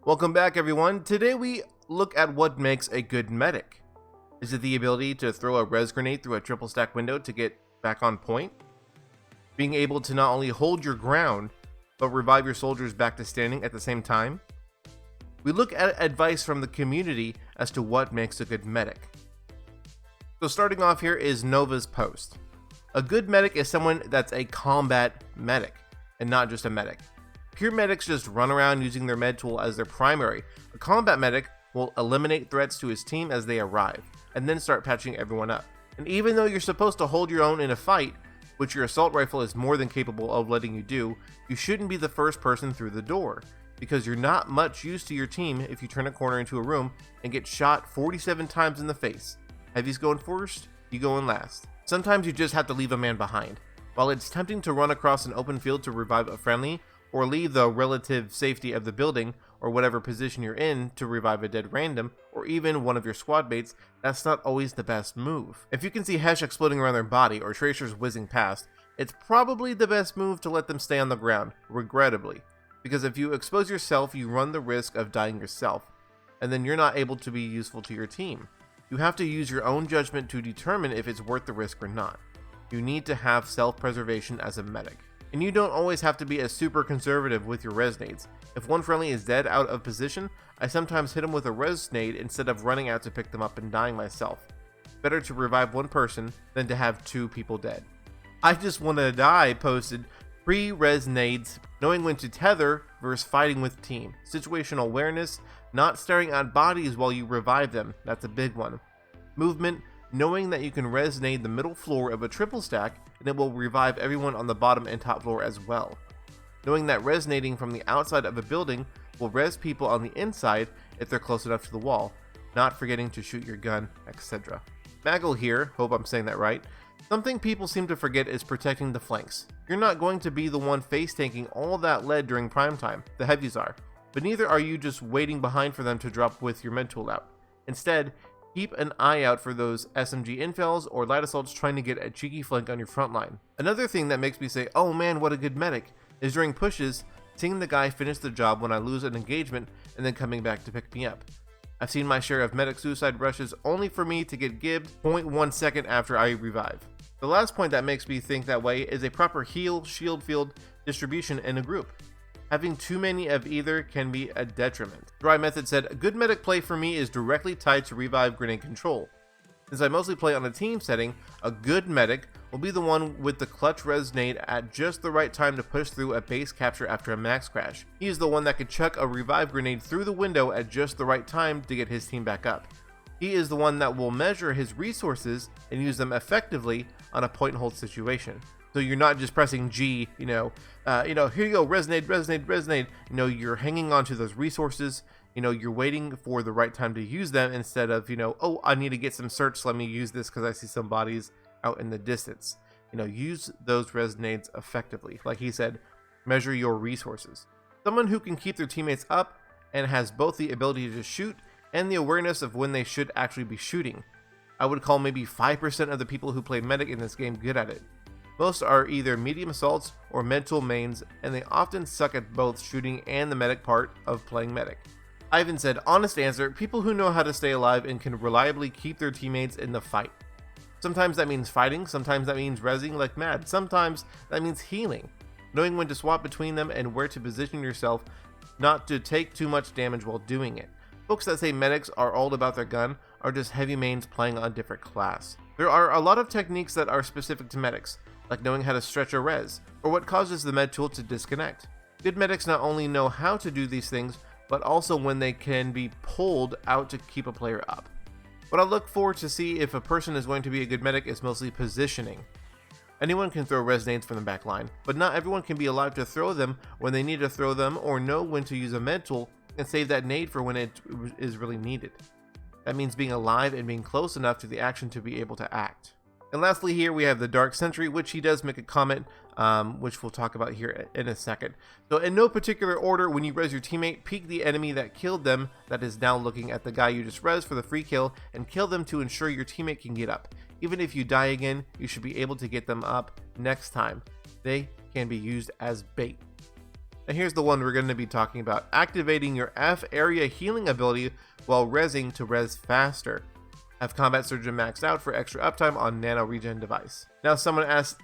Welcome back, everyone. Today we look at what makes a good medic. Is it the ability to throw a res grenade through a triple stack window to get back on point? Being able to not only hold your ground, but revive your soldiers back to standing at the same time? We look at advice from the community as to what makes a good medic. So starting off here is Nova's post. A good medic is someone that's a combat medic, and not just a medic. Pure medics just run around using their med tool as their primary. A combat medic will eliminate threats to his team as they arrive, and then start patching everyone up. And even though you're supposed to hold your own in a fight, which your assault rifle is more than capable of letting you do, you shouldn't be the first person through the door, because you're not much use to your team if you turn a corner into a room and get shot 47 times in the face. Heavy's going first, you go in last. Sometimes you just have to leave a man behind. While it's tempting to run across an open field to revive a friendly, or leave the relative safety of the building or whatever position you're in to revive a dead random, or even one of your squad mates, that's not always the best move. If you can see Hesh exploding around their body or tracers whizzing past, it's probably the best move to let them stay on the ground, regrettably. Because if you expose yourself, you run the risk of dying yourself, and then you're not able to be useful to your team. You have to use your own judgment to determine if it's worth the risk or not. You need to have self-preservation as a medic. And you don't always have to be a super conservative with your res nades. If one friendly is dead out of position, I sometimes hit him with a res nade instead of running out to pick them up and dying myself. Better to revive one person than to have two people dead. I Just Wanna Die posted pre-res nades, knowing when to tether versus fighting with team. Situational awareness, not staring at bodies while you revive them, that's a big one. Movement, knowing that you can res nade the middle floor of a triple stack and it will revive everyone on the bottom and top floor as well. Knowing that resonating from the outside of a building will res people on the inside if they're close enough to the wall, not forgetting to shoot your gun, etc. Maggle here, hope I'm saying that right. Something people seem to forget is protecting the flanks. You're not going to be the one face tanking all that lead during prime time, the heavies are, but neither are you just waiting behind for them to drop with your med tool out. Instead, keep an eye out for those SMG infels or light assaults trying to get a cheeky flank on your front line. Another thing that makes me say, oh man, what a good medic, is during pushes, seeing the guy finish the job when I lose an engagement and then coming back to pick me up. I've seen my share of medic suicide rushes only for me to get gibbed 0.1 second after I revive. The last point that makes me think that way is a proper heal shield field distribution in a group. Having too many of either can be a detriment. Dry Method said, a good medic play for me is directly tied to revive grenade control. Since I mostly play on a team setting, a good medic will be the one with the clutch res nade at just the right time to push through a base capture after a max crash. He is the one that could chuck a revive grenade through the window at just the right time to get his team back up. He is the one that will measure his resources and use them effectively on a point and hold situation. So you're not just pressing G, here you go, resonate. You're hanging on to those resources. You're waiting for the right time to use them instead of, oh, I need to get some search. Let me use this because I see some bodies out in the distance. Use those resonades effectively. Like he said, measure your resources. Someone who can keep their teammates up and has both the ability to shoot and the awareness of when they should actually be shooting. I would call maybe 5% of the people who play medic in this game good at it. Most are either medium assaults or med tool mains, and they often suck at both shooting and the medic part of playing medic. Ivan said, honest answer, people who know how to stay alive and can reliably keep their teammates in the fight. Sometimes that means fighting, sometimes that means rezzing like mad, sometimes that means healing. Knowing when to swap between them and where to position yourself not to take too much damage while doing it. Folks that say medics are all about their gun are just heavy mains playing on a different class. There are a lot of techniques that are specific to medics, like knowing how to stretch a res, or what causes the med tool to disconnect. Good medics not only know how to do these things, but also when they can be pulled out to keep a player up. What I look for to see if a person is going to be a good medic is mostly positioning. Anyone can throw res nades from the back line, but not everyone can be alive to throw them when they need to throw them or know when to use a med tool and save that nade for when it is really needed. That means being alive and being close enough to the action to be able to act. And lastly here we have the Dark Sentry, which he does make a comment, which we'll talk about here in a second. So in no particular order, when you res your teammate, peek the enemy that killed them that is now looking at the guy you just res for the free kill, and kill them to ensure your teammate can get up. Even if you die again, you should be able to get them up next time. They can be used as bait. And here's the one we're going to be talking about: activating your F area healing ability while rezzing to res faster. Have Combat Surgeon maxed out for extra uptime on nano regen device. Now someone asked,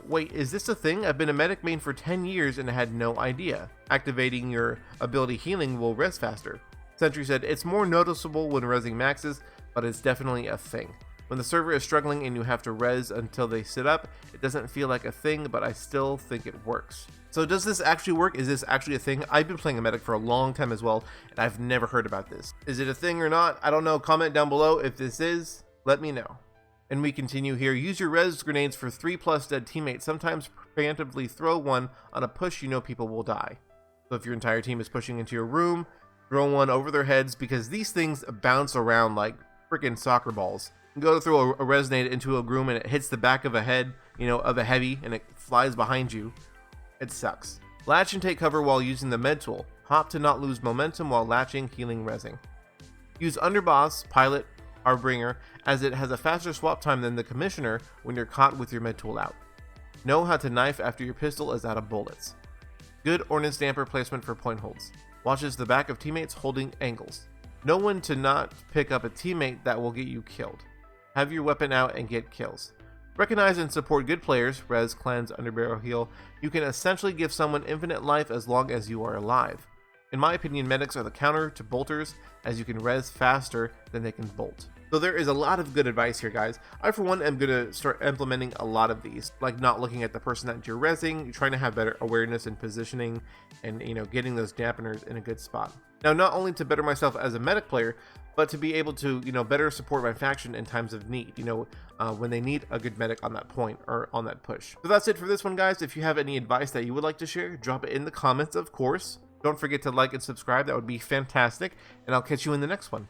wait, is this a thing? I've been a medic main for 10 years and had no idea. Activating your ability healing will res faster. Sentry said, it's more noticeable when rezzing maxes, but it's definitely a thing. When the server is struggling and you have to res until they sit up, it doesn't feel like a thing, but I still think it works. So does this actually work? Is this actually a thing? I've been playing a medic for a long time as well, and I've never heard about this. Is it a thing or not? I don't know. Comment down below if this is. Let me know. And we continue here. Use your res grenades for 3+ dead teammates. Sometimes preemptively throw one on a push you know people will die. So if your entire team is pushing into your room, throw one over their heads, because these things bounce around like freaking soccer balls. You go to throw a res grenade into a room and it hits the back of a head, of a heavy, and it flies behind you. It sucks. Latch and take cover while using the med tool. Hop to not lose momentum while latching, healing, rezzing. Use underboss, pilot, Harbinger, as it has a faster swap time than the commissioner when you're caught with your med tool out. Know how to knife after your pistol is out of bullets. Good ordnance damper placement for point holds. Watches the back of teammates holding angles. Know when to not pick up a teammate that will get you killed. Have your weapon out and get kills. Recognize and support good players, res, cleanse, underbarrel heal. You can essentially give someone infinite life as long as you are alive. In my opinion, medics are the counter to bolters, as you can res faster than they can bolt. So there is a lot of good advice here, guys. I, for one, am going to start implementing a lot of these, like not looking at the person that you're rezzing. You're trying to have better awareness and positioning, and getting those dampeners in a good spot. Now, not only to better myself as a medic player, but to be able to, better support my faction in times of need, when they need a good medic on that point or on that push. So that's it for this one, guys. If you have any advice that you would like to share, drop it in the comments, of course. Don't forget to like and subscribe. That would be fantastic. And I'll catch you in the next one.